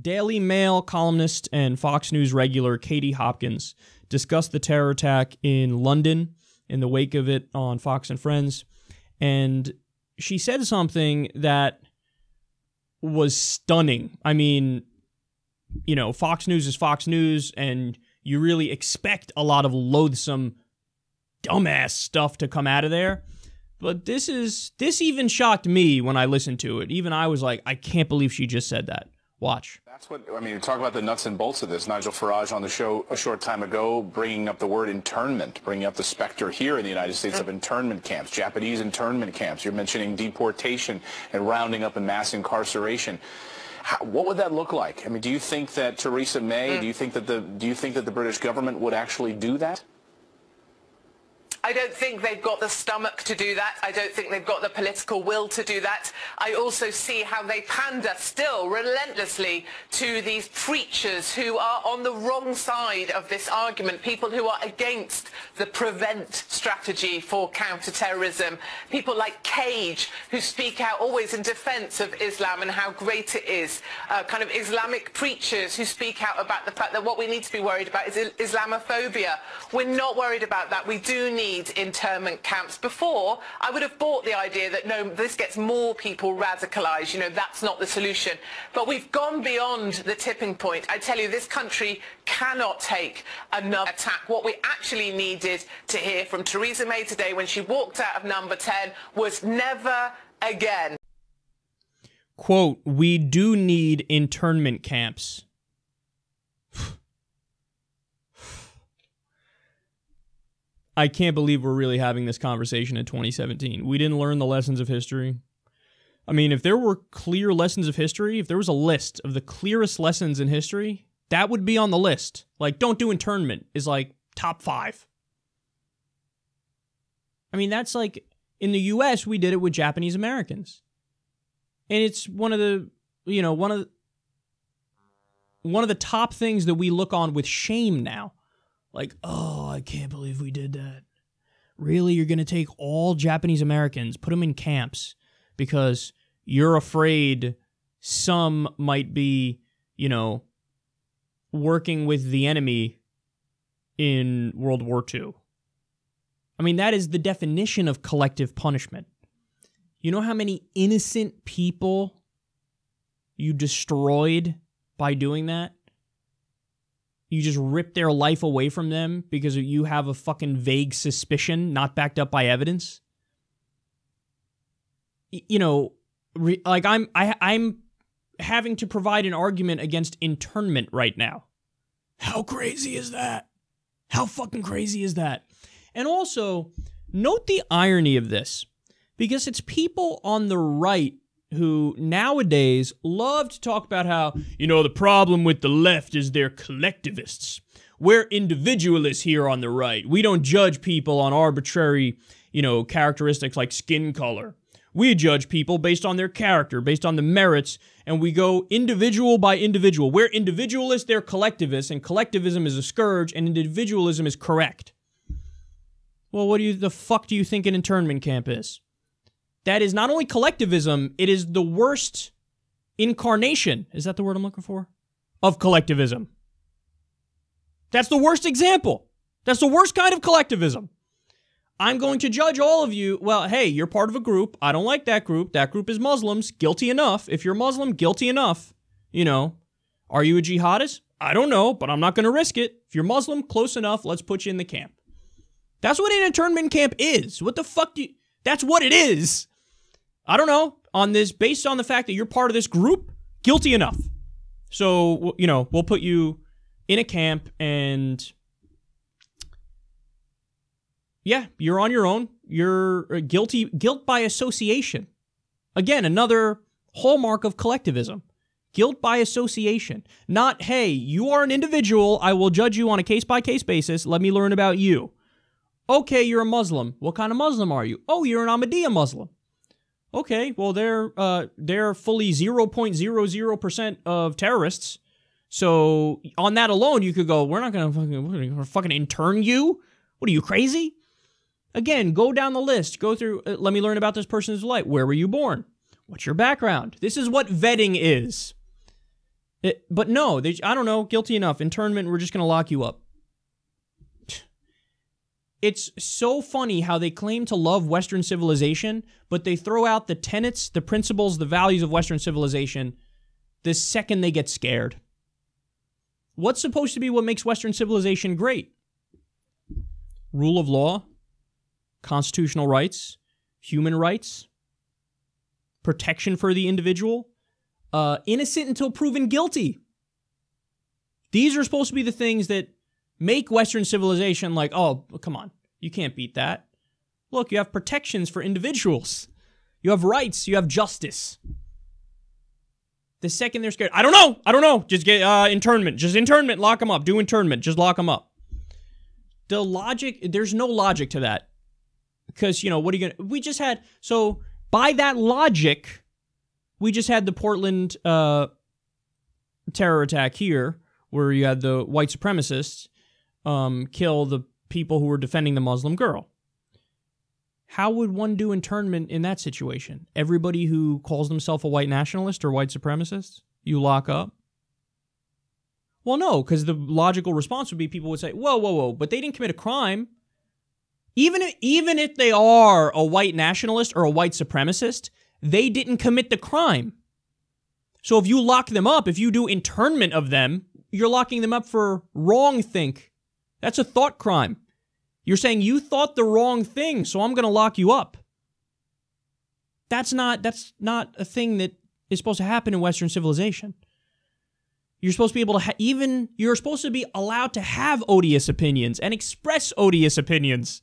Daily Mail columnist and Fox News regular Katie Hopkins discussed the terror attack in London in the wake of it on Fox and Friends, and she said something that was stunning. I mean, you know, Fox News is Fox News, and you really expect a lot of loathsome, dumbass stuff to come out of there. But this even shocked me when I listened to it. Even I was like, I can't believe she just said that. Watch. That's what, I mean, talk about the nuts and bolts of this. Nigel Farage on the show a short time ago bringing up the word internment, bringing up the specter here in the United States of internment camps, Japanese internment camps. You're mentioning deportation and rounding up and mass incarceration. What would that look like? I mean, do you think that Theresa May, do you think that the British government would actually do that? I don't think they've got the stomach to do that. I don't think they've got the political will to do that. I also see how they pander still relentlessly to these preachers who are on the wrong side of this argument, people who are against the prevent strategy for counter-terrorism, people like Cage who speak out always in defense of Islam and how great it is, kind of Islamic preachers who speak out about the fact that what we need to be worried about is Islamophobia. We're not worried about that. We do need internment camps. Before, I would have bought the idea that, no, this gets more people radicalized. You know, that's not the solution. But we've gone beyond the tipping point. I tell you, this country cannot take another attack. What we actually needed to hear from Theresa May today when she walked out of number 10 was never again. Quote, we do need internment camps. I can't believe we're really having this conversation in 2017. We didn't learn the lessons of history. I mean, if there were clear lessons of history, if there was a list of the clearest lessons in history, that would be on the list. Like, don't do internment is like top 5. I mean, that's like, in the US, we did it with Japanese Americans. And it's one of the, you know, one of the top things that we look on with shame now. Like, oh, I can't believe we did that. Really? You're going to take all Japanese Americans, put them in camps because you're afraid some might be, you know, working with the enemy in World War II. I mean, that is the definition of collective punishment. You know how many innocent people you destroyed by doing that? You just rip their life away from them because you have a fucking vague suspicion not backed up by evidence. You know, like I'm having to provide an argument against internment right now. How crazy is that? How fucking crazy is that? And also, note the irony of this, because it's people on the right who nowadays love to talk about how, you know, the problem with the left is they're collectivists. We're individualists here on the right. We don't judge people on arbitrary, you know, characteristics like skin color. We judge people based on their character, based on the merits, and we go individual by individual. We're individualists, they're collectivists, and collectivism is a scourge, and individualism is correct. Well, what the fuck do you think an internment camp is? That is not only collectivism, it is the worst incarnation, is that the word I'm looking for? Of collectivism. That's the worst example. That's the worst kind of collectivism. I'm going to judge all of you. Well, hey, you're part of a group. I don't like that group. That group is Muslims. Guilty enough. If you're Muslim, guilty enough. You know, are you a jihadist? I don't know, but I'm not going to risk it. If you're Muslim, close enough, let's put you in the camp. That's what an internment camp is. What the fuck do you... That's what it is. I don't know, on this, based on the fact that you're part of this group, guilty enough. So, you know, we'll put you in a camp and, yeah, you're on your own. You're guilt by association. Again, another hallmark of collectivism. Guilt by association. Not, hey, you are an individual, I will judge you on a case-by-case basis, let me learn about you. Okay, you're a Muslim. What kind of Muslim are you? Oh, you're an Ahmadiyya Muslim. Okay, well, they're fully 0.00% of terrorists. So on that alone, you could go, we're gonna fucking intern you? What are you, crazy? Again, go down the list. Go through, let me learn about this person's life. Where were you born? What's your background? This is what vetting is. But no, I don't know, guilty enough. Internment, we're just going to lock you up. It's so funny how they claim to love Western civilization, but they throw out the tenets, the principles, the values of Western civilization the second they get scared. What's supposed to be what makes Western civilization great? Rule of law, constitutional rights, human rights, protection for the individual, innocent until proven guilty. These are supposed to be the things that make Western civilization like, oh, come on, you can't beat that. Look, you have protections for individuals. You have rights, you have justice. The second they're scared, I don't know, just get internment, lock them up, do internment, just lock them up. The logic, there's no logic to that. Because, you know, what are you we just had, so by that logic, we just had the Portland terror attack here, where you had the white supremacists kill the people who were defending the Muslim girl. How would one do internment in that situation? Everybody who calls themselves a white nationalist or white supremacist, you lock up? Well, no, because the logical response would be people would say, whoa, but they didn't commit a crime. Even if they are a white nationalist or a white supremacist, they didn't commit the crime. So if you lock them up, if you do internment of them, you're locking them up for wrongthink. That's a thought crime. You're saying you thought the wrong thing, so I'm going to lock you up. That's not a thing that is supposed to happen in Western civilization. You're supposed to be able to you're supposed to be allowed to have odious opinions and express odious opinions.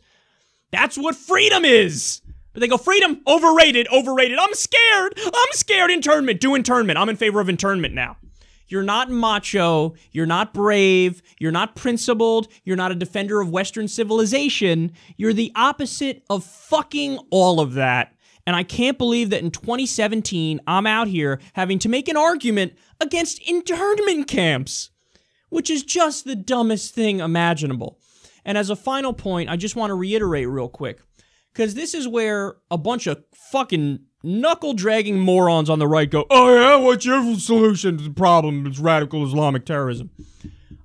That's what freedom is. But they go, freedom, overrated. I'm scared, internment, do internment. I'm in favor of internment now. You're not macho, you're not brave, you're not principled, you're not a defender of Western civilization. You're the opposite of fucking all of that. And I can't believe that in 2017, I'm out here having to make an argument against internment camps, which is just the dumbest thing imaginable. And as a final point, I just want to reiterate real quick, because this is where a bunch of fucking knuckle-dragging morons on the right go, oh yeah, what's your solution to the problem? It's radical Islamic terrorism.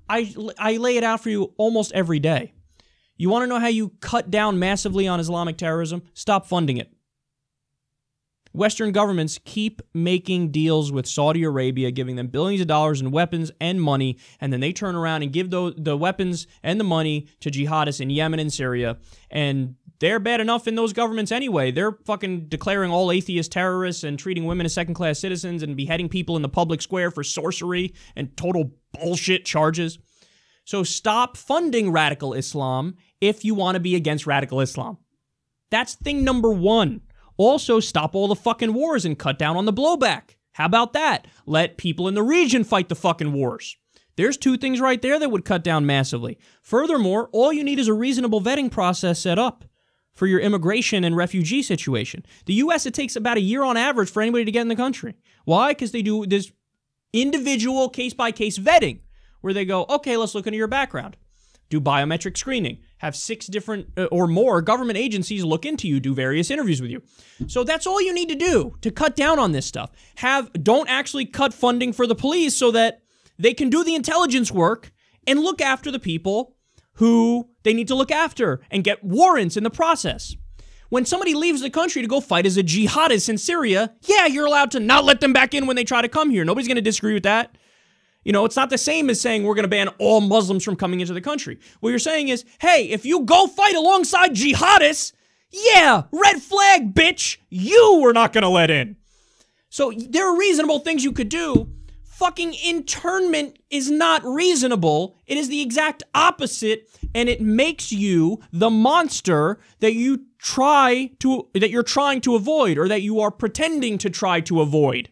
I lay it out for you almost every day. You want to know how you cut down massively on Islamic terrorism? Stop funding it. Western governments keep making deals with Saudi Arabia, giving them billions of dollars in weapons and money, and then they turn around and give the weapons and the money to jihadists in Yemen and Syria, and they're bad enough in those governments anyway. They're fucking declaring all atheists terrorists and treating women as second-class citizens and beheading people in the public square for sorcery and total bullshit charges. So stop funding radical Islam if you want to be against radical Islam. That's thing number one. Also, stop all the fucking wars and cut down on the blowback. How about that? Let people in the region fight the fucking wars. There's two things right there that would cut down massively. Furthermore, all you need is a reasonable vetting process set up for your immigration and refugee situation. The U.S., it takes about a year on average for anybody to get in the country. Why? Because they do this individual case-by-case vetting where they go, okay, let's look into your background. Do biometric screening. Have 6 different or more government agencies look into you, do various interviews with you. So that's all you need to do to cut down on this stuff. Don't actually cut funding for the police so that they can do the intelligence work and look after the people who they need to look after and get warrants in the process. When somebody leaves the country to go fight as a jihadist in Syria, yeah, you're allowed to not let them back in when they try to come here. Nobody's going to disagree with that. You know, it's not the same as saying we're going to ban all Muslims from coming into the country. What you're saying is, hey, if you go fight alongside jihadists, yeah, red flag, bitch, you were not going to let in. So there are reasonable things you could do. Fucking internment is not reasonable. It is the exact opposite, and it makes you the monster that you're trying to avoid, or that you are pretending to try to avoid.